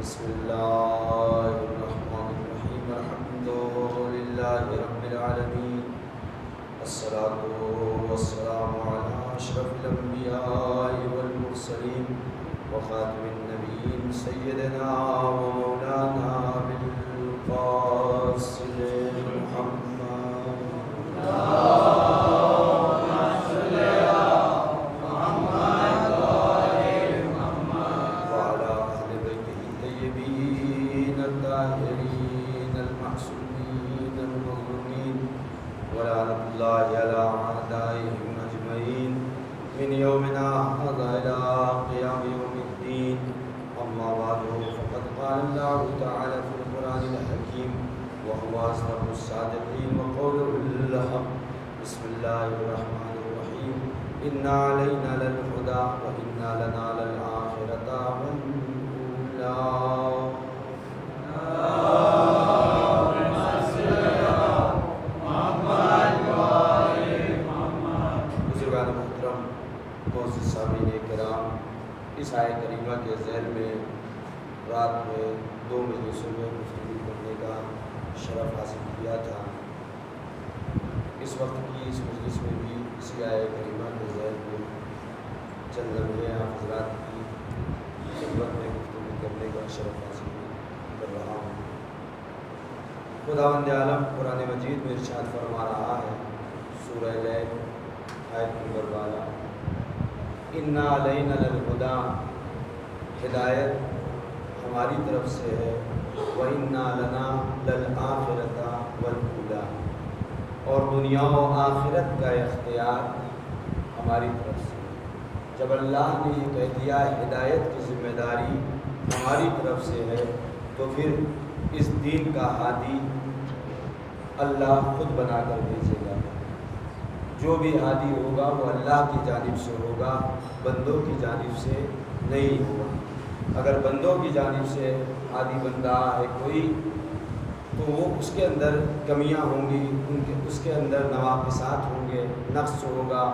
بسم الله الرحمن الرحيم الحمد لله رب العالمين الصلاة والسلام على أشرف الأنبياء والمرسلين وخاتم النبيين سيدنا ومولانا بالقاسم محمد وعلى أهل بيته الطيبين الطاهرين المعصومين المظلومين ولعنة الله على أعدائهم أجمعين من يومنا هذا إلى قيام يوم الدين. أما بعد فقد قال الله تعالى في القرآن الحكيم وهو أصدق الصادقين وقوله الحق. بسم الله الرحمن الرحيم إنا علينا للهدى وإنا لنا للآخرة والأولى. بزرگان محترم معزز سامعین کرام، اس آیت کریمہ کے ذیل میں رات میں 2 مجلسوں میں گفتگو کرنے کا شرف حاصل کیا تھا. اس وقت کی اس مجلس میں بھی اسی آیت کریمہ کے ذیل میں چند لمحے آپ حضرات کی خدمت میں گفتگو کرنے کا شرف حاصل کر رہا ہوں. خداوند عالم قرآن مجید میں ارشاد فرما رہا ہے، سورہ لیل آیت نمبر 12، اِنَّا عَلَيْنَا لَلْهُدَىٰ، ہدایت ہماری طرف سے ہے، وَإِنَّا لَنَا لَلْآخِرَةَ وَالْأُولَىٰ، اور دنیا و آخرت کا اختیار ہماری طرف سے. جب اللہ نے یہ کہہ دیا ہدایت کی ذمہ داری ہماری طرف سے ہے، تو پھر اس دین کا ہادی اللہ خود بنا کر بھیجے گا. جو بھی ہادی ہوگا وہ اللہ کی جانب سے ہوگا، بندوں کی جانب سے نہیں ہوگا. اگر بندوں کی جانب سے ہادی بن رہا ہے کوئی، تو وہ اس کے اندر کمیاں ہوں گی، اس کے اندر نواقصات ہوں گے، نقص ہوگا،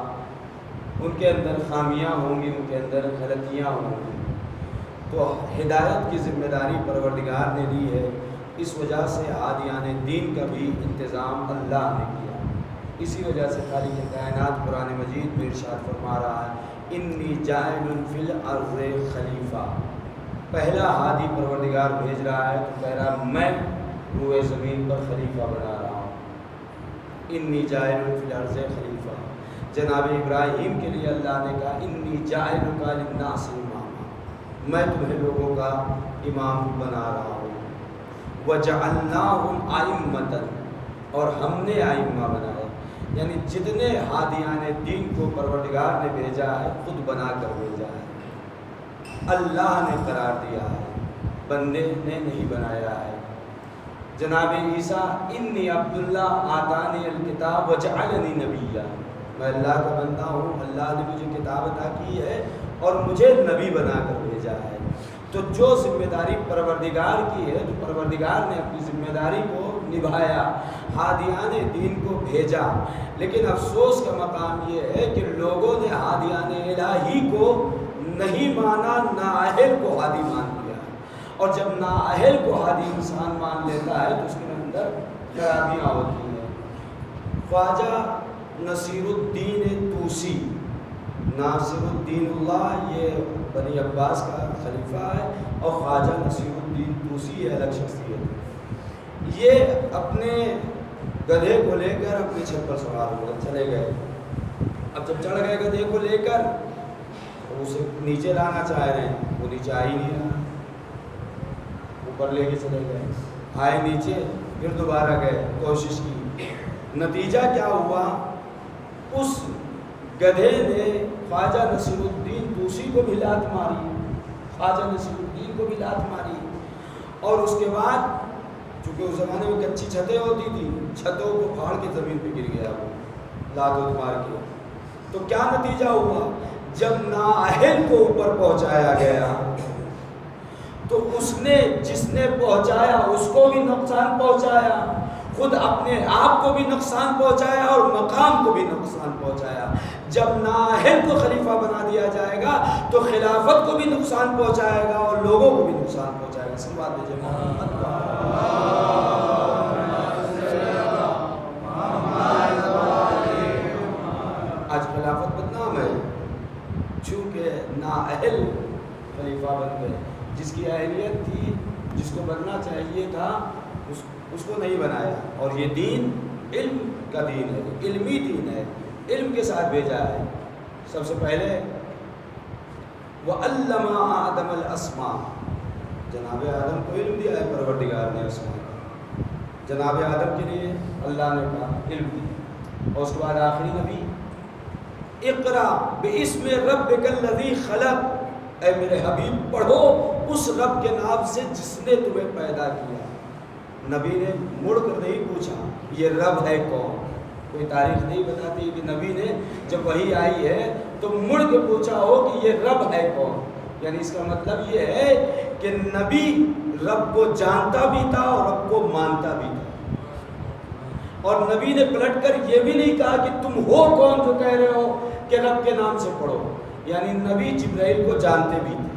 ان کے اندر خامیاں ہوں گی، ان کے اندر غلطیاں ہوں گی. تو ہدایت کی ذمہ داری پروردگار نے لی ہے، اس وجہ سے ہادیان دین کا بھی انتظام اللہ نے کیا. اسی وجہ سے خالق کائنات قرآن مجید میں ارشاد فرما رہا ہے، انی جاعل فی الارض خلیفہ. پہلا ہادی پروردگار بھیج رہا ہے تو کہہ رہا میں روئے زمین پر خلیفہ بنا رہا ہوں. انی جاعل فی الارض خلیفہ. جناب ابراہیم کے لیے اللہ نے کہا انی جاعلک للناس اماما، میں تمہیں لوگوں کا امام بنا رہا ہوں. وجعلناہم ائمۃ، اور ہم نے ائمہ بنائے. یعنی جتنے ہادیان دین کو پروردگار نے بھیجا ہے خود بنا کر بھیجا ہے، اللہ نے قرار دیا ہے، بندے نے نہیں بنایا ہے. جناب عیسیٰ انی عبداللہ آتانی الکتاب وجعلنی نبیہ، میں اللہ کا بندہ ہوں، اللہ نے مجھے کتاب عطا کی ہے اور مجھے نبی بنا کر بھیجا ہے. تو جو ذمہ داری پروردگار کی ہے، تو پروردگار نے اپنی ذمہ داری کو نبھایا، ہادیان دین کو بھیجا. لیکن افسوس کا مقام یہ ہے کہ لوگوں نے ہادیان الہی کو نہیں مانا، نااہل کو ہادی مان لیا. اور جب نااہل کو ہادی انسان مان لیتا ہے تو اس کے اندر خرابیاں ہوتی ہیں. خواجہ نصیر الدین طوسی، ناصر الدین اللہ یہ بنی عباس کا خلیفہ ہے، اور خواجہ نصیر الدین طوسی یہ الگ شخصیت ہے. یہ اپنے گدھے کو لے کر اپنی چھت پر سوار ہو کر چلے گئے. اب جب چڑھ گئے گدھے کو لے کر، اسے نیچے لانا چاہ رہے ہیں، وہ نیچے آ ہی نہیں رہا. اوپر لے کے چلے گئے، آئے نیچے، پھر دوبارہ گئے، کوشش کی. نتیجہ کیا ہوا؟ اس گدھے نے خواجہ نصیر الدین طوسی کو بھی لات ماری، خواجہ نصیر الدین کو بھی لات ماری. اور اس کے بعد چونکہ اس زمانے میں کچی چھتیں ہوتی تھیں، چھتوں کو پھاڑ کے زمین پہ گر گیا وہ لات مار کے. تو کیا نتیجہ ہوا؟ جب نااہل کو اوپر پہنچایا گیا تو اس نے جس نے پہنچایا اس کو بھی نقصان پہنچایا، خود اپنے آپ کو بھی نقصان پہنچایا اور مقام کو بھی نقصان پہنچایا. جب نااہل کو خلیفہ بنا دیا جائے گا تو خلافت کو بھی نقصان پہنچائے گا اور لوگوں کو بھی نقصان پہنچائے گا. صلوات بھیجے محمد. آج خلافت بدنام ہے چونکہ نااہل خلیفہ بن گئے. جس کی اہلیت تھی، جس کو بننا چاہیے تھا، اس کو نہیں بنایا. اور یہ دین علم کا دین ہے، علمی دین ہے، علم کے ساتھ بھیجا ہے. سب سے پہلے وَعَلَّمَ آدَمَ الْأَسْمَاءَ، جناب آدم کو علم دیا ہے پروردگار نے اسماء کا. جناب آدم کے لیے اللہ نے کہا علم دیا. اور اس کے بعد آخری نبی اقرا باسم ربک الذی خلق، اے میرے حبیب پڑھو اس رب کے نام سے جس نے تمہیں پیدا کیا. نبی نے مڑ کر نہیں پوچھا یہ رب ہے کون. کوئی تاریخ نہیں بتاتی کہ نبی نے جب وحی آئی ہے تو مڑ کے پوچھا ہو کہ یہ رب ہے کون. یعنی اس کا مطلب یہ ہے کہ نبی رب کو جانتا بھی تھا اور رب کو مانتا بھی تھا. اور نبی نے پلٹ کر یہ بھی نہیں کہا کہ تم ہو کون جو کہہ رہے ہو کہ رب کے نام سے پڑھو. یعنی نبی جبرائیل کو جانتے بھی تھے.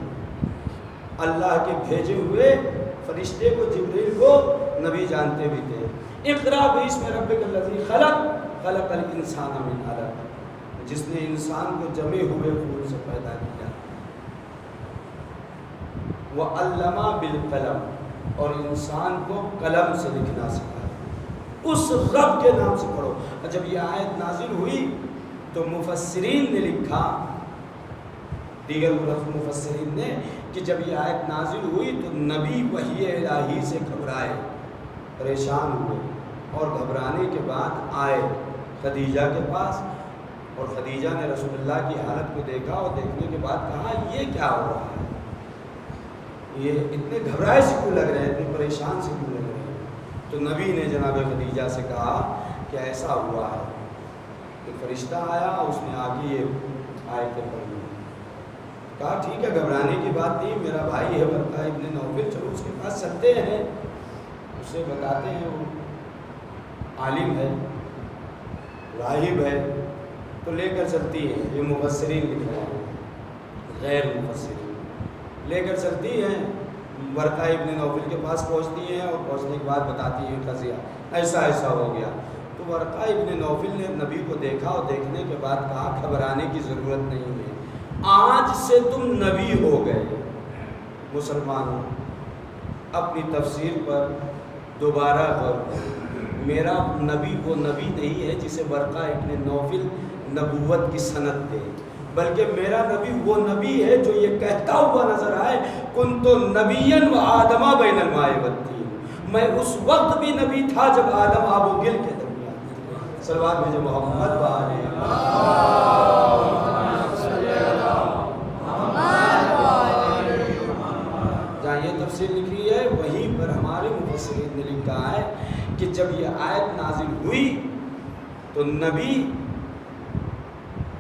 اللہ کے بھیجے ہوئے فرشتے کو، جبرائیل کو نبی جانتے بھی تھے. اقرا باسم ربک الذی خلق خلق الانسان من علق، جس نے انسان کو جمے ہوئے خون سے پیدا کیا. وَعَلَّمَ بِالْقَلَمِ، اور انسان کو قلم سے لکھنا سکھایا. اس رب کے نام سے پڑھو. جب یہ آیت نازل ہوئی تو مفسرین نے لکھا، دیگر مفسرین نے، کہ جب یہ آیت نازل ہوئی تو نبی وحی الہی سے گھبرائے، پریشان ہوئے. اور گھبرانے کے بعد آئے خدیجہ کے پاس. اور خدیجہ نے رسول اللہ کی حالت کو دیکھا اور دیکھنے کے بعد کہا یہ کیا ہو رہا ہے، یہ اتنے گھبرائے سے کیوں لگ رہے ہیں، اتنے پریشان سے کیوں لگ رہے ہیں. تو نبی نے جناب خدیجہ سے کہا کہ ایسا ہوا ہے کہ فرشتہ آیا، اس نے آگے یہ آیتیں پڑھی. کہا ٹھیک ہے، گھبرانے کی بات نہیں، میرا بھائی ہے ورقہ ابن نوفل، چلو اس کے پاس چلتے ہیں، اسے بتاتے ہیں. وہ عالم ہے، راہب ہے، تو لے کر چلتی ہے. یہ مفسرین لکھ رہے ہیں، غیر مفسرین لے کر چلتی ہیں. ورقہ ابن نوفل کے پاس پہنچتی ہیں اور پہنچنے کے بعد بتاتی ہیں قضیہ ایسا ایسا ہو گیا. تو ورقہ ابن نوفل نے نبی کو دیکھا اور دیکھنے کے بعد کہا گھبرانے کی ضرورت نہیں ہے، آج سے تم نبی ہو گئے. مسلمانوں اپنی تفسیر پر دوبارہ غور کرو. میرا نبی وہ نبی نہیں ہے جسے ورقہ ابن نوفل نبوت کی سند دے، بلکہ میرا نبی وہ نبی ہے جو یہ کہتا ہوا نظر آئے کنت نبیا وآدم بین الماء والطین، میں اس وقت بھی نبی تھا جب آدم آب و گل کے درمیان تھے. صلوات بھیجے محمد وآلہ. جہاں یہ تفسیر لکھی ہے وہیں پر ہمارے مفسرین نے لکھا ہے کہ جب یہ آیت نازل ہوئی تو نبی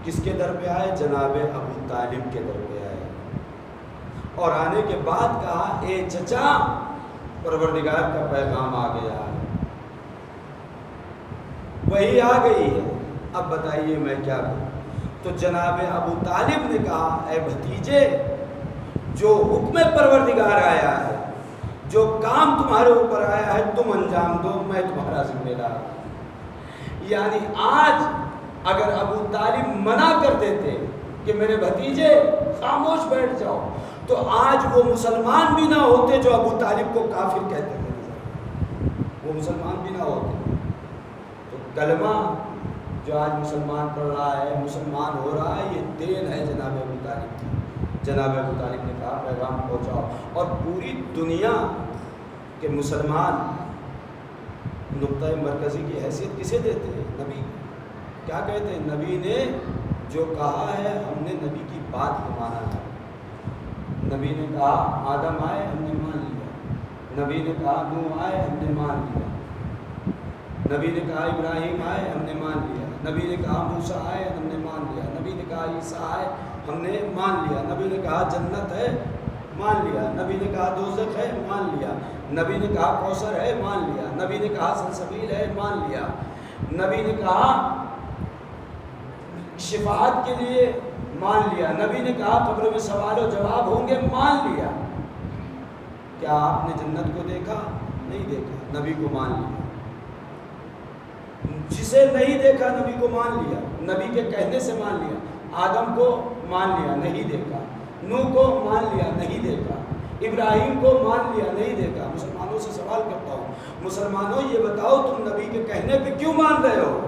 کس کے در پہ آئے؟ جناب ابو طالب کے در پہ آئے. اور آنے کے بعد کہا اے چچا پروردگار کا پیغام آ گیا ہے، وہی آ گئی ہے، اب بتائیے میں کیا کروں. تو جناب ابو طالب نے کہا اے بھتیجے، جو حکم پروردگار آیا ہے، جو کام تمہارے اوپر آیا ہے تم انجام دو، میں تمہارا ذمہ دار. یعنی آج اگر ابو طالب منع کر دیتے کہ میرے بھتیجے خاموش بیٹھ جاؤ، تو آج وہ مسلمان بھی نہ ہوتے جو ابو طالب کو کافر کہتے تھے، وہ مسلمان بھی نہ ہوتے. تو کلمہ جو آج مسلمان پڑھ رہا ہے، مسلمان ہو رہا ہے، یہ دین ہے جناب ابو طالب کی. جناب ابو طالب نے کہا پیغام پہنچاؤ. اور پوری دنیا کے مسلمان نقطۂ مرکزی کی حیثیت کسے دیتے ہیں؟ نبی. کیا کہتے ہیں؟ نبی نے جو کہا ہے ہم نے نبی کی بات کو مانا ہے. نبی نے کہا آدم آئے ہم نے مان لیا، نبی نے کہا نوح آئے ہم نے مان لیا، نبی نے کہا ابراہیم آئے ہم نے مان لیا، نبی نے کہا موسیٰ آئے ہم نے مان لیا، نبی نے کہا عیسیٰ آئے ہم نے مان لیا، نبی نے کہا جنت ہے مان لیا، نبی نے کہا دوزخ ہے مان لیا، نبی نے کہا کوثر ہے مان لیا، نبی نے کہا سلسبیل ہے مان لیا، نبی نے کہا شفاعت کے لیے مان لیا، نبی نے کہا قبر میں سوال و جواب ہوں گے مان لیا. کیا آپ نے جنت کو دیکھا؟ نہیں دیکھا، نبی کو مان لیا۔ جسے نہیں دیکھا نبی کو مان لیا، نبی کے کہنے سے مان لیا۔ آدم کو مان لیا، نہیں دیکھا۔ نوح کو مان لیا، نہیں دیکھا۔ ابراہیم کو مان لیا، نہیں دیکھا۔ مسلمانوں سے سوال کرتا ہوں، مسلمانوں یہ بتاؤ تم نبی کے کہنے پہ کیوں مان رہے ہو؟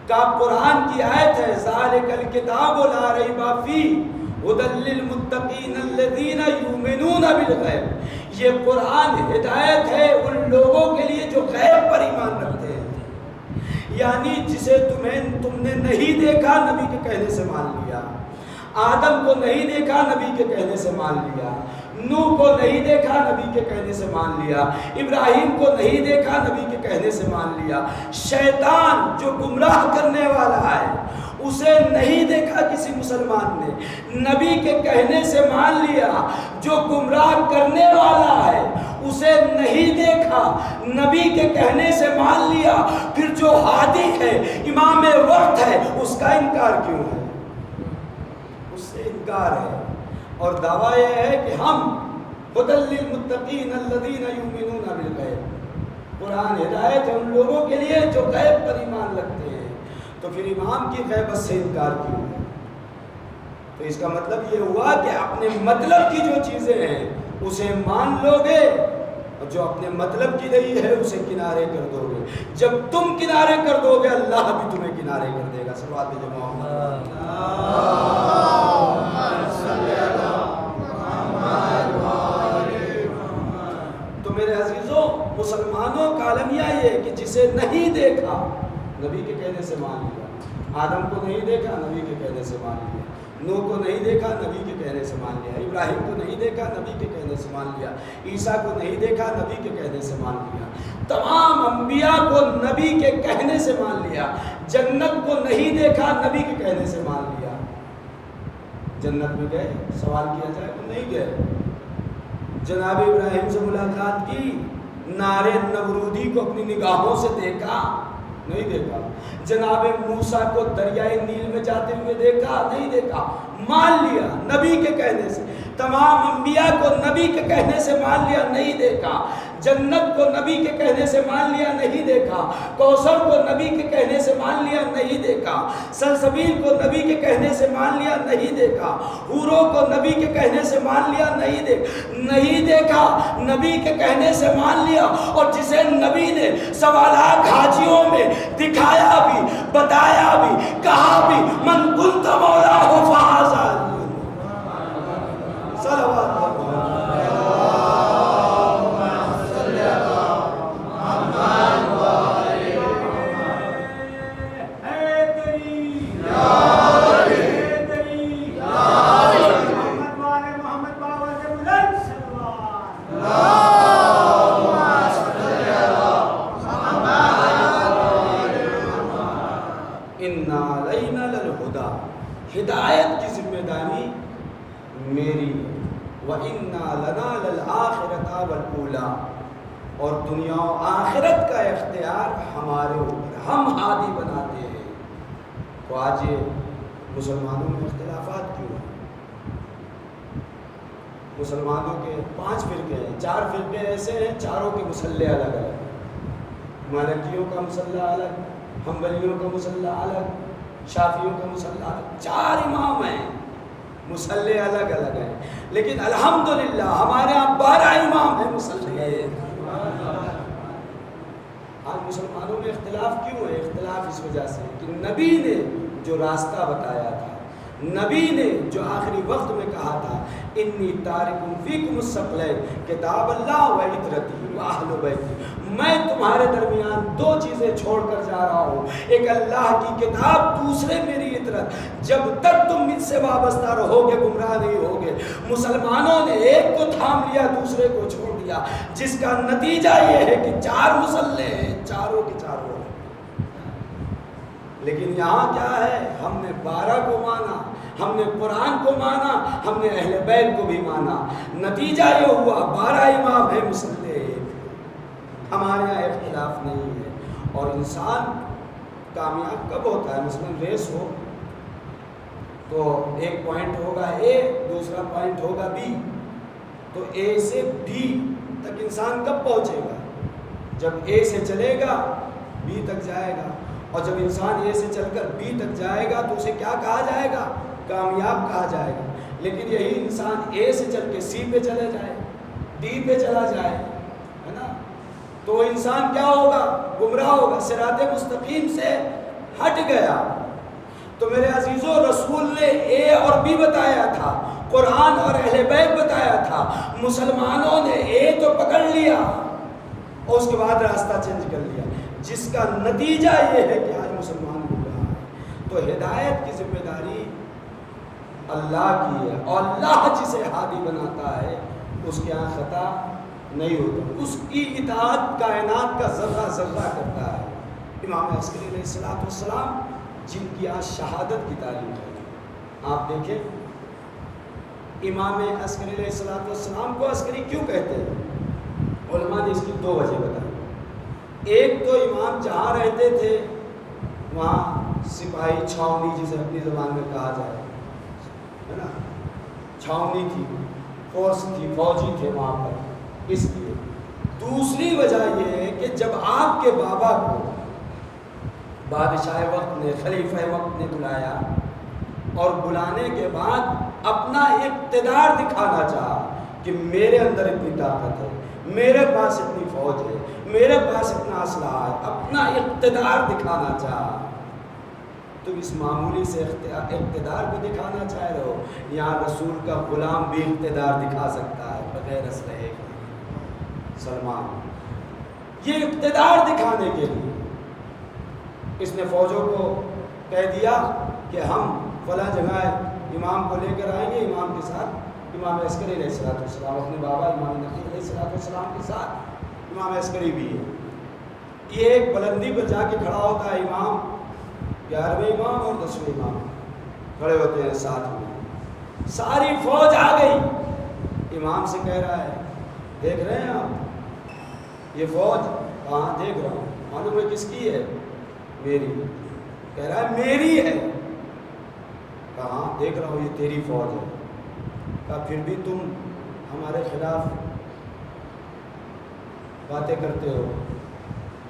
کہ قرآن کی آیت ہے ذالک الکتاب لا ریب فیہ ھدی للمتقین الذین یؤمنون بالغیب۔ یہ قرآن ہدایت ہے ان لوگوں کے لیے جو غیب پر ایمان رکھتے ہیں، یعنی جسے تم نے نہیں دیکھا نبی کے کہنے سے مان لیا۔ آدم کو نہیں دیکھا نبی کے کہنے سے مان لیا۔ نوح کو نہیں دیکھا نبی کے کہنے سے مان لیا۔ ابراہیم کو نہیں دیکھا نبی کے کہنے سے مان لیا۔ شیطان جو گمراہ کرنے والا ہے اسے نہیں دیکھا کسی مسلمان نے، نبی کے کہنے سے مان لیا۔ جو گمراہ کرنے والا ہے اسے نہیں دیکھا، نبی کے کہنے سے مان لیا۔ پھر جو ہادی ہے، امام وقت ہے، اس کا انکار کیوں ہے؟ اس سے انکار ہے، اور دعویٰ یہ ہے کہ ہم ھدی للمتقین الذین یؤمنون بالغیب، قرآن ہدایت ہے ان لوگوں کے لیے جو غیب پر ایمان رکھتے ہیں۔ تو پھر امام کی غیبت سے انکار کیوں ہے؟ تو اس کا مطلب یہ ہوا کہ اپنے مطلب کی جو چیزیں ہیں اسے مان لو گے، اور جو اپنے مطلب کی نہیں ہے اسے کنارے کر دو گے۔ جب تم کنارے کر دو گے اللہ بھی تمہیں کنارے کر دے گا۔ صلوات جو محمد تو میرے عزیزوں، مسلمانوں کا عالمیہ یہ کہ جسے نہیں دیکھا نبی کے کہنے سے مان لیا۔ آدم کو نہیں دیکھا نبی کے کہنے سے مان لیا۔ نوح کو نہیں دیکھا نبی کے کہنے سے مان لیا۔ ابراہیم کو نہیں دیکھا نبی کے کہنے سے مان لیا۔ عیسیٰ کو نہیں دیکھا نبی کے کہنے سے مان لیا۔ تمام انبیاء کو نبی کے کہنے سے مان لیا۔ جنت کو نہیں دیکھا نبی کے کہنے سے مان لیا۔ جنت میں گئے؟ سوال کیا جائے تو نہیں گئے۔ جناب ابراہیم سے ملاقات کی، نارے نمرودی کو اپنی نگاہوں سے دیکھا؟ نہیں دیکھا۔ جناب موسیٰ کو دریائے نیل میں جاتے ہوئے دیکھا؟ نہیں دیکھا۔ مان لیا نبی کے کہنے سے۔ تمام انبیاء کو نبی کے کہنے سے مان لیا، نہیں دیکھا۔ جنت کو نبی کے کہنے سے مان لیا، نہیں دیکھا۔ کوثر کو نبی کے کہنے سے مان لیا، نہیں دیکھا۔ سلسبیل کو نبی کے کہنے سے مان لیا، نہیں دیکھا۔ حوروں کو نبی کے کہنے سے مان لیا، نہیں دیکھا۔ نبی کے کہنے سے مان لیا، اور جسے نبی نے سوالات حاجیوں میں دکھایا بھی، بتایا بھی، کہا بھی، من کنت مولاہ فہذا صلوات ہدایت کی ذمہ داری میری، وَإِنَّا لَنَا لَلْآخِرَةَ وَالْأُولَىٰ، اور دنیا و آخرت کا اختیار ہمارے اوپر، ہم ہادی بناتے ہیں۔ تو آج یہ مسلمانوں میں اختلافات کیوں ہیں؟ مسلمانوں کے 5 فرقے ہیں، 4 فرقے ایسے ہیں چاروں کے مسلح الگ الگ ہیں۔ مالکیوں کا مسلح الگ، حنبلیوں کا مسلح الگ، شافعیوں کا مسلح الگ، 4 امام ہیں، مسلح الگ الگ ہیں، لیکن الحمدللہ ہمارے ہاں 12 امام ہیں مسلح۔ آج مسلمانوں میں اختلاف کیوں ہے؟ اختلاف اس وجہ سے کہ نبی نے جو راستہ بتایا تھا، نبی نے جو آخری وقت میں کہا تھا انی تارک فیکم الثقلین کتاب اللہ و عترتی و اہل بیتی، میں تمہارے درمیان 2 چیزیں چھوڑ کر جا رہا ہوں، ایک اللہ کی کتاب، دوسرے میری عطرت۔ جب تک تم مجھ سے وابستہ رہو گے گمراہ نہیں ہوگے۔ مسلمانوں نے ایک کو تھام لیا، دوسرے کو چھوڑ دیا، جس کا نتیجہ یہ ہے کہ 4 مسلح ہیں، چاروں کے چاروں۔ لیکن یہاں کیا ہے؟ ہم نے 12 کو مانا، ہم نے قرآن کو مانا، ہم نے اہل بیت کو بھی مانا، نتیجہ یہ ہوا 12 امام ہیں مسلح۔ ہمارے یہاں اختلاف نہیں ہے۔ اور انسان کامیاب کب ہوتا ہے؟ مثلاً ریس ہو تو ایک پوائنٹ ہوگا اے، دوسرا پوائنٹ ہوگا بی، تو اے سے بی تک انسان کب پہنچے گا؟ جب اے سے چلے گا بی تک جائے گا، اور جب انسان اے سے چل کر بی تک جائے گا تو اسے کیا کہا جائے گا؟ کامیاب کہا جائے گا۔ لیکن یہی انسان اے سے چل کے سی پہ چلے جائے، ڈی پہ چلا جائے، ہے نا، تو انسان کیا ہوگا؟ گمراہ ہوگا، صراط مستقیم سے ہٹ گیا۔ تو میرے عزیزو، رسول نے اے اور بی بتایا تھا، قرآن اور اہل بیت بتایا تھا، مسلمانوں نے اے تو پکڑ لیا اور اس کے بعد راستہ چینج کر لیا، جس کا نتیجہ یہ ہے کہ آج مسلمان گمراہ ہے۔ تو ہدایت کی ذمہ داری اللہ کی ہے، اور اللہ جسے ہادی بناتا ہے اس کے یہاں خطا نہیں ہوتا، اس کی اطاعت کائنات کا ذرہ ذرہ کرتا ہے۔ امام عسکری علیہ السلام جن کی آج شہادت کی تعلیم ہے، آپ دیکھیں امام عسکری علیہ السلام کو عسکری کیوں کہتے ہیں؟ علماء نے اس کی دو وجہ بتائی۔ ایک تو امام جہاں رہتے تھے وہاں سپاہی چھاؤنی جسے اپنی زبان میں کہا جائے، ہے نا، چھاؤنی تھی، فورس تھی، فوجی تھے وہاں پر، اس لیے۔ دوسری وجہ یہ ہے کہ جب آپ کے بابا کو بادشاہ وقت نے، خلیفہ وقت نے بلایا اور بلانے کے بعد اپنا اقتدار دکھانا چاہا کہ میرے اندر اتنی طاقت ہے، میرے پاس اتنی فوج ہے، میرے پاس اتنا اسلحہ ہے، اپنا اقتدار دکھانا چاہا، تو اس معمولی سے اقتدار کو دکھانا چاہ رہے ہو؟ یہاں رسول کا غلام بھی اقتدار دکھا سکتا ہے بغیر اسلحے کے۔ سلمان یہ اقتدار دکھانے کے لیے اس نے فوجوں کو کہہ دیا کہ ہم فلاں جگہ امام کو لے کر آئیں گے، امام کے ساتھ امام عسکری علیہ السلام، اپنے بابا امام نقی علیہ السلام کے ساتھ امام عسکری بھی ہے۔ یہ ایک بلندی پر جا کے کھڑا ہوتا ہے امام، 11ویں امام اور 10ویں امام کھڑے ہوتے ہیں ساتھ میں، ساری فوج آ گئی، امام سے کہہ رہا ہے دیکھ رہے ہیں آپ یہ فوج؟ کہاں دیکھ رہا ہوں، معلوم ہے کس کی ہے؟ میری۔ کہہ رہا ہے میری ہے، کہاں دیکھ رہا ہوں یہ تیری فوج ہے۔ کہا پھر بھی تم ہمارے خلاف باتیں کرتے ہو،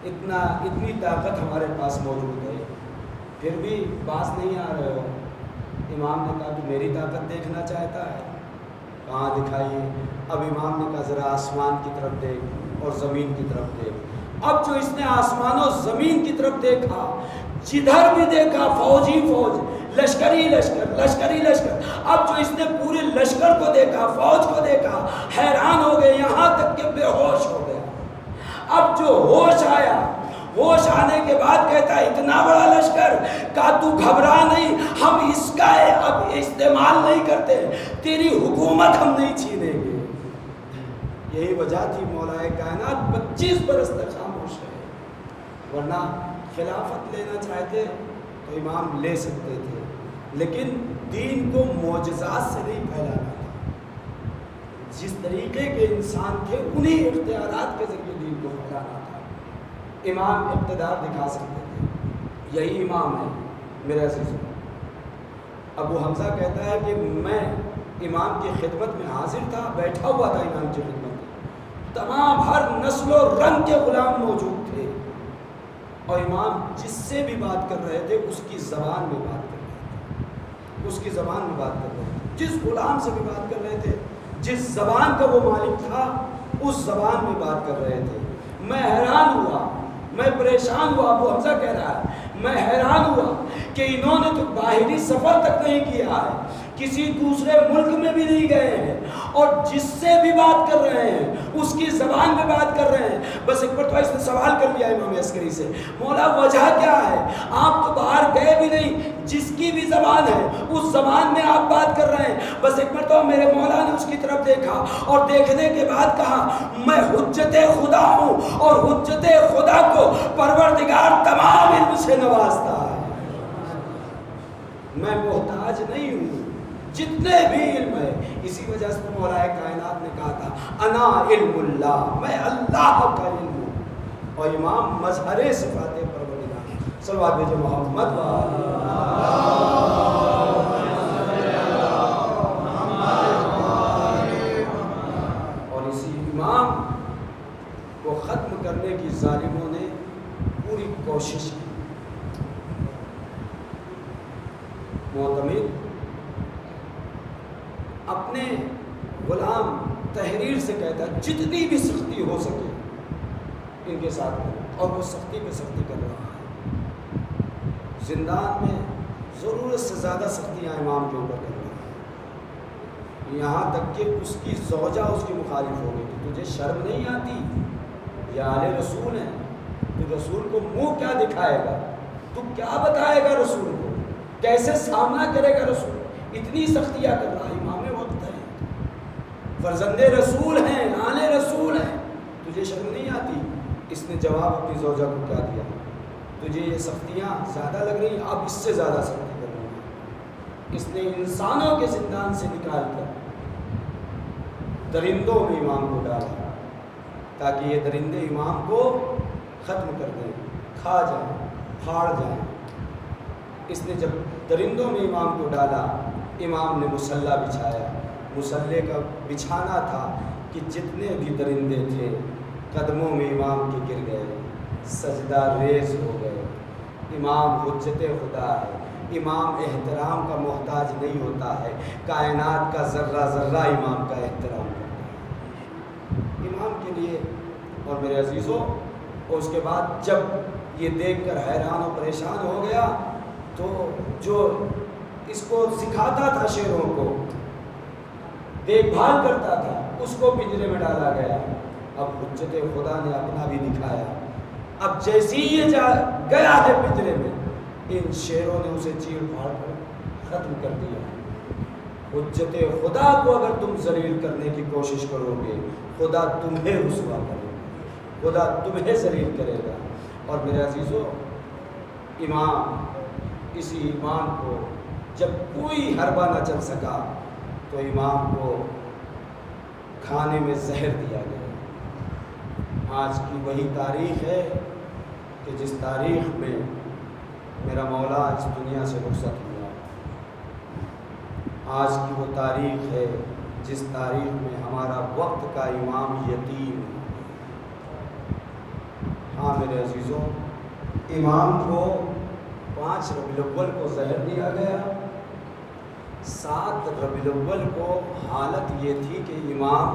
اتنی طاقت ہمارے پاس موجود ہے، پھر بھی باز نہیں آ رہے ہو۔ امام نے کہا تو میری طاقت دیکھنا چاہتا ہے؟ کہاں دکھائیے؟ اب امام نے کہا ذرا آسمان کی طرف دیکھ اور زمین کی طرف دیکھ۔ اب جو اس نے آسمان و زمین کی طرف دیکھا، جدھر بھی دیکھا فوج ہی فوج، لشکر ہی لشکر، لشکر ہی لشکر۔ اب جو اس نے پورے لشکر کو دیکھا، فوج کو دیکھا، حیران ہو گئے، یہاں تک کہ بے ہوش ہو گیا۔ اب جو ہوش آیا، ہوش آنے کے بعد کہتا ہے اتنا بڑا لشکر، کہا تو گھبرا نہیں، ہم اس کا اب استعمال نہیں کرتے، تیری حکومت ہم نہیں چھینیں گے۔ یہی وجہ تھی مولا کائنات 25 برس تک خاموش رہے، ورنہ خلافت لینا چاہتے تو امام لے سکتے تھے، لیکن دین کو معجزات سے نہیں پھیلانا تھا۔ جس طریقے کے انسان تھے انہی اختیارات کے ذریعے دین کو پھیلانا تھا۔ امام اقتدار دکھا سکتے تھے، یہی امام ہے میرے عزیزوں۔ ابو حمزہ کہتا ہے کہ میں امام کی خدمت میں حاضر تھا، بیٹھا ہوا تھا امام کی خدمت میں، تمام ہر نسل و رنگ کے غلام موجود تھے، اور امام جس سے بھی بات کر رہے تھے اس کی زبان میں بات کر رہے تھے، اس کی زبان میں بات کر رہے تھے، جس غلام سے بھی بات کر رہے تھے، جس زبان کا وہ مالک تھا اس زبان میں بات کر رہے تھے۔ میں حیران ہوا، میں پریشان ہوا، ابو حمزہ کہہ رہا ہے میں حیران ہوا کہ انہوں نے تو باہری سفر تک نہیں کیا ہے، کسی دوسرے ملک میں بھی نہیں گئے ہیں، اور جس سے بھی بات کر رہے ہیں اس کی زبان میں بات کر رہے ہیں۔ بس ایک مرتبہ اس نے سوال کر لیا امام عسکری سے، مولا وجہ کیا ہے؟ آپ تو باہر گئے بھی نہیں، جس کی بھی زبان ہے اس زبان میں آپ بات کر رہے ہیں۔ بس ایک مرتبہ میرے مولا نے اس کی طرف دیکھا اور دیکھنے کے بعد کہا میں حجت خدا ہوں، اور حجت خدا کو پروردگار تمام علم سے نوازتا ہے، میں محتاج نہیں ہوں، جتنے بھی علم ہے۔ اسی وجہ سے مولا کائنات نے کہا تھا انا علم اللہ، میں اللہ کا علم ہوں، اور امام مظہر صفات پروردگار۔ صلوات بھیجو محمد کو ختم کرنے کی ظالموں نے پوری کوشش کی۔ معتمد اپنے غلام تحریر سے کہتا جتنی بھی سختی ہو سکے ان کے ساتھ کرو، اور وہ سختی پہ سختی کر رہا ہے۔ زندان میں ضرورت سے زیادہ سختیاں امام کے اوپر کر رہا ہے، یہاں تک کہ اس کی زوجہ اس کی مخالف ہو گئی کہ تجھے شرم نہیں آتی، یہ آل رسول ہیں، تو رسول کو منہ کیا دکھائے گا، تو کیا بتائے گا رسول کو، کیسے سامنا کرے گا رسول، اتنی سختیاں کر رہا ہے۔ امام وقت ہے، فرزند رسول ہیں، آل رسول ہیں، تجھے شرم نہیں آتی؟ اس نے جواب اپنی زوجہ کو کیا دیا، تجھے یہ سختیاں زیادہ لگ رہی، اب اس سے زیادہ سختی کر رہی ہے۔ اس نے انسانوں کے زندان سے نکال کر درندوں میں امام کو ڈالا تاکہ یہ درندے امام کو ختم کر دیں، کھا جائیں، پھاڑ جائیں۔ اس نے جب درندوں میں امام کو ڈالا، امام نے مصلی بچھایا۔ مصلی کا بچھانا تھا کہ جتنے بھی درندے تھے قدموں میں امام کے گر گئے، سجدہ ریز ہو گئے۔ امام حجت خدا ہے، امام احترام کا محتاج نہیں ہوتا ہے، کائنات کا ذرہ ذرہ امام کا احترام کرتا ہے امام کے لیے۔ اور میرے عزیزوں، اور اس کے بعد جب یہ دیکھ کر حیران و پریشان ہو گیا تو جو اس کو سکھاتا تھا شیروں کو، دیکھ بھال کرتا تھا، اس کو پنجرے میں ڈالا گیا۔ اب حجت خدا نے اپنا بھی دکھایا۔ اب جیسی یہ گیا ہے پنجرے میں، ان شیروں نے اسے چیر پھاڑ کر ختم کر دیا۔ حجت خدا کو اگر تم ذلیل کرنے کی کوشش کرو گے، خدا تمہیں رسوا کرے گا، خدا تمہیں ذلیل کرے گا۔ اور میرے عزیزوں، امام، اسی امام کو جب کوئی حربہ نہ چل سکا تو امام کو کھانے میں زہر دیا گیا۔ آج کی وہی تاریخ ہے کہ جس تاریخ میں میرا مولا اس دنیا سے رخصت ہوا۔ آج کی وہ تاریخ ہے جس تاریخ میں ہمارا وقت کا امام یتیم ہے۔ ہاں میرے عزیزوں، امام کو 5 ربیع الاول کو زہر دیا گیا۔ 7 ربیع الاول کو حالت یہ تھی کہ امام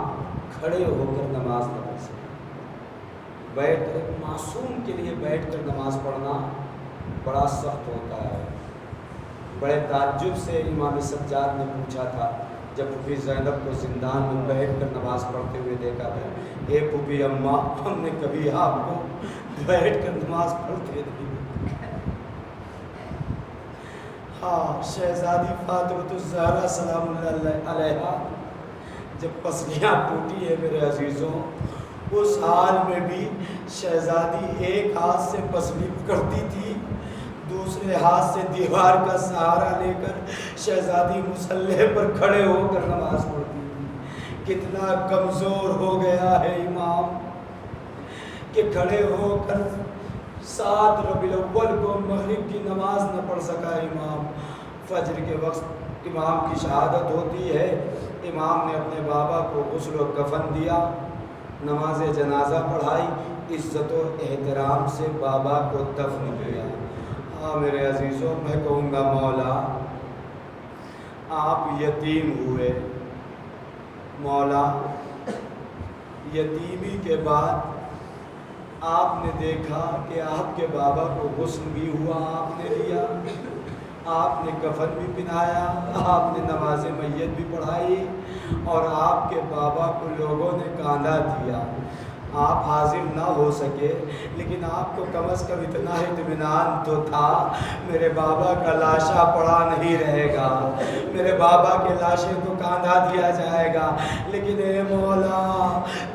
کھڑے ہو کر نماز نہ پڑھ سکے۔ بیٹھ کر، ایک معصوم کے لیے بیٹھ کر نماز پڑھنا بڑا سخت ہوتا ہے۔ بڑے تعجب سے امام سجاد نے پوچھا تھا جب پھوپھی زینب کو زندان میں بیٹھ کر نماز پڑھتے ہوئے دیکھا تھا، اے پھوپھی اماں، ہم نے کبھی آپ کو بیٹھ کر نماز پڑھتے نہیں۔ ہاں، شہزادی فاطمہ الزہرا سلام اللہ علیہا جب پسلیاں ٹوٹی ہے میرے عزیزوں، اس حال میں بھی شہزادی ایک ہاتھ سے پسلی پکڑتی تھی، دوسرے ہاتھ سے دیوار کا سہارا لے کر شہزادی مصلی پر کھڑے ہو کر نماز پڑھتی تھی۔ کتنا کمزور ہو گیا ہے امام کہ کھڑے ہو کر 7 ربیع الاول کو مغرب کی نماز نہ پڑھ سکا امام۔ فجر کے وقت امام کی شہادت ہوتی ہے، امام نے اپنے بابا کو غسل و کفن دیا، نماز جنازہ پڑھائی، عزت و احترام سے بابا کو دفن کیا۔ ہاں میرے عزیزوں، میں کہوں گا مولا آپ یتیم ہوئے، مولا یتیمی کے بعد آپ نے دیکھا کہ آپ کے بابا کو غسل بھی ہوا، آپ نے لیا، آپ نے کفن بھی پہنایا، آپ نے نماز میت بھی پڑھائی، اور آپ کے بابا کو لوگوں نے کاندھا دیا۔ آپ حاضر نہ ہو سکے، لیکن آپ کو کم از کم اتنا اطمینان تو تھا میرے بابا کا لاشا پڑا نہیں رہے گا، میرے بابا کے لاشے کو کاندھا دیا جائے گا۔ لیکن اے مولا،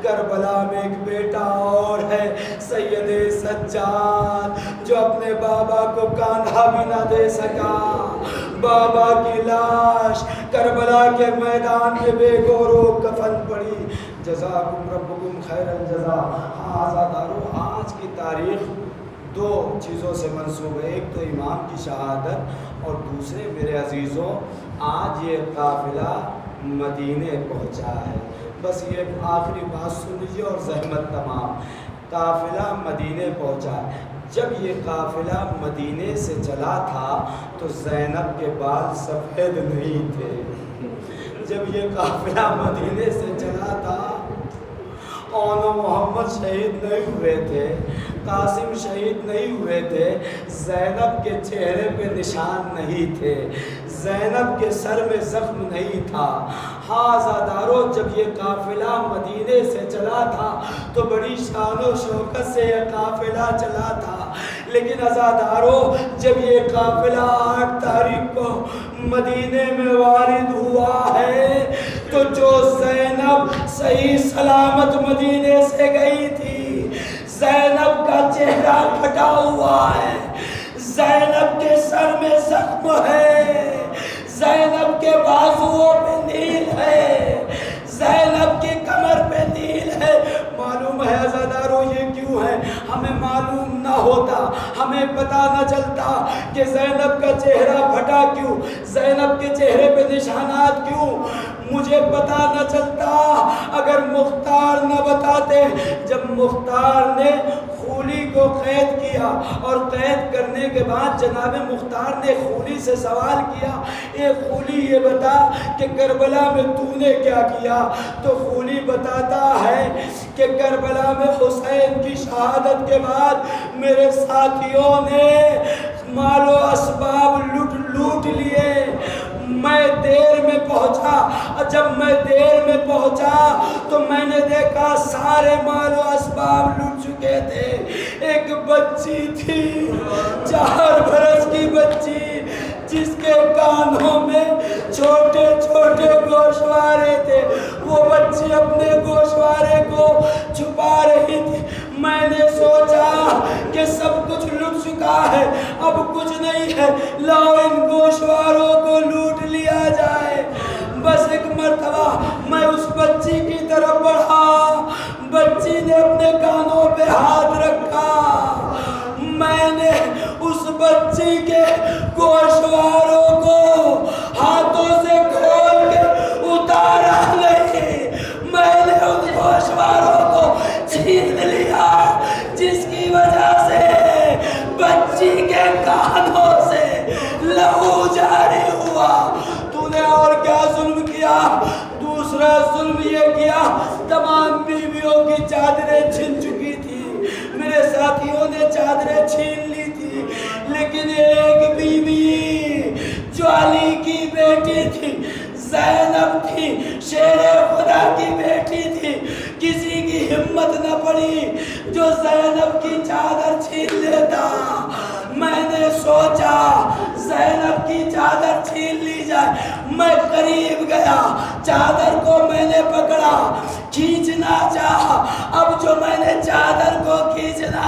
کربلا میں ایک بیٹا اور ہے سید سجاد، جو اپنے بابا کو کاندھا بھی نہ دے سکا۔ بابا کی لاش کربلا کے میدان میں بے گورو کفن پڑی۔ جزاکم ربکم خیر الجزا۔ آج کی تاریخ 2 چیزوں سے منسوب ہے، ایک تو امام کی شہادت، اور دوسرے میرے عزیزوں آج یہ قافلہ مدینے پہنچا ہے۔ بس یہ آخری بات سن لیجیے اور زحمت تمام۔ قافلہ مدینے پہنچا۔ جب یہ قافلہ مدینے سے چلا تھا تو زینب کے بال سفید نہیں تھے۔ جب یہ قافلہ مدینے سے چلا تھا اون محمد شہید نہیں ہوئے تھے، قاسم شہید نہیں ہوئے تھے، زینب کے چہرے پہ نشان نہیں تھے، زینب کے سر میں زخم نہیں تھا۔ ہاں عزادارو، جب یہ قافلہ مدینے سے چلا تھا تو بڑی شان و شوکت سے یہ قافلہ چلا تھا، لیکن عزادارو جب یہ قافلہ 8 تاریخ کو مدینے میں وارد ہوا ہے تو جو زینب صحیح سلامت مدینے سے گئی تھی، زینب کا چہرہ پھٹا ہوا ہے، زینب کے سر میں زخم ہے، زینب کے بازوؤں پہ نیل ہے، زینب کی کمر پہ نیل ہے۔ معلوم ہے عزادارو یہ کیوں ہے؟ ہمیں معلوم نہ ہوتا، ہمیں پتہ نہ چلتا کہ زینب کا چہرہ پھٹا کیوں، زینب کے چہرے پہ نشانات کیوں، مجھے پتہ نہ چلتا اگر مختار نہ بتاتے۔ جب مختار نے خولی کو قید کیا اور قید کرنے کے بعد جناب مختار نے خولی سے سوال کیا، اے خولی یہ بتا کہ کربلا میں تو نے کیا کیا؟ تو خولی بتاتا ہے کہ کربلا میں حسین کی شہادت کے بعد میرے ساتھیوں نے مال و اسباب لوٹ لیے، میں دیر میں پہنچا، جب میں دیر میں پہنچا تو میں نے دیکھا سارے مال و اسباب لوٹ چکے تھے۔ ایک بچی تھی 4 برس کی بچی جس کے کانوں میں چھوٹے چھوٹے گوشوارے تھے، وہ بچی اپنے گوشوارے کو چھپا رہی تھی۔ میں نے سوچا کہ سب کچھ لٹ چکا ہے، اب کچھ نہیں ہے، لاؤ ان گوشواروں کو لوٹ لیا جائے۔ بس ایک مرتبہ میں اس بچی کی طرف بڑھا، بچی نے اپنے کانوں پہ ہاتھ رکھا، میں نے اس بچی کے گوشواروں کو ہاتھوں سے کھول کے اتارا نہیں، میں نے ان گوشواروں کو چھین لیا، جس کی وجہ سے بچی کے کانوں سے لہو جاری ہوا۔ تو نے اور کیا ظلم کیا؟ دوسرا ظلم یہ کیا، تمام بیویوں کی چادریں چھن چکی تھی، میرے ساتھیوں نے چادریں چھین لی تھی، لیکن ایک بیوی جو علی کی بیٹی تھی، زینب تھی، شیر خدا کی بیٹی تھی، کسی کی ہمت نہ پڑی جو زینب کی چادر چھین لیتا۔ میں نے سوچا زینب کی چادر چھین لی جائے، میں قریب گیا، چادر کو میں نے پکڑا، کھینچنا چاہا، اب جو میں نے چادر کو کھینچنا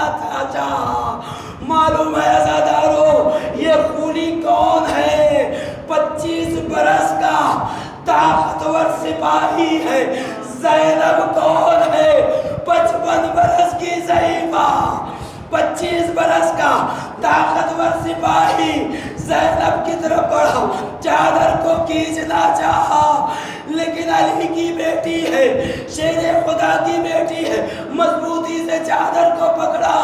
چاہا، معلوم ہے عزادارو یہ خولی کون ہے؟ 25 برس کا طاقتور سپاہی ہے۔ زینب کون ہے؟ 55 برس کی ضعیفہ، 25 برس کا طاقتور سپاہی زینب کی طرف بڑھا، چادر کو کھینچنا چاہا، لیکن علی کی بیٹی ہے، شیر خدا کی بیٹی ہے، مضبوطی سے چادر کو پکڑا،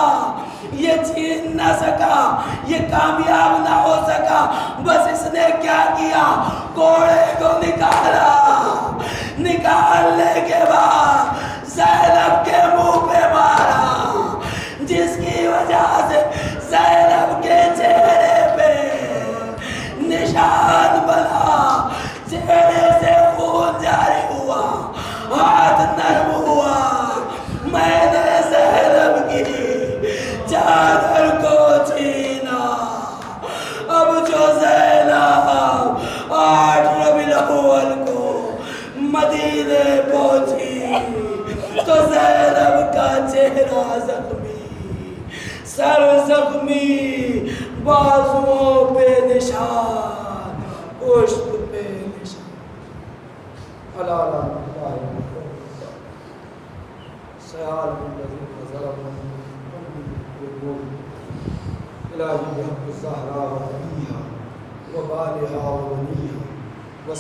یہ چھین نہ سکا، یہ کامیاب نہ ہو سکا۔ بس اس نے کیا کیا؟ گھوڑے کو نکالا، نکالنے کے بعد زینب کے منہ پہ مارا، جس کی وجہ سے زینب کے چہرے پہ نشان بنا، چہرے سے خون جاری ہوا، ہاتھ نرم ہوا۔ میں نے زینب کی چادر کو چھینا۔ اب جو زینب 8 ربیع الاول کو مدینے پہنچی تو زینب کا چہرہ زخمی، سر زخمی، بازوؤں پہ نشان، پشت پہ نشان۔ سیال الذی ظلم الہی بحق الزہرا و نبیہا و بالہا و بنیہا و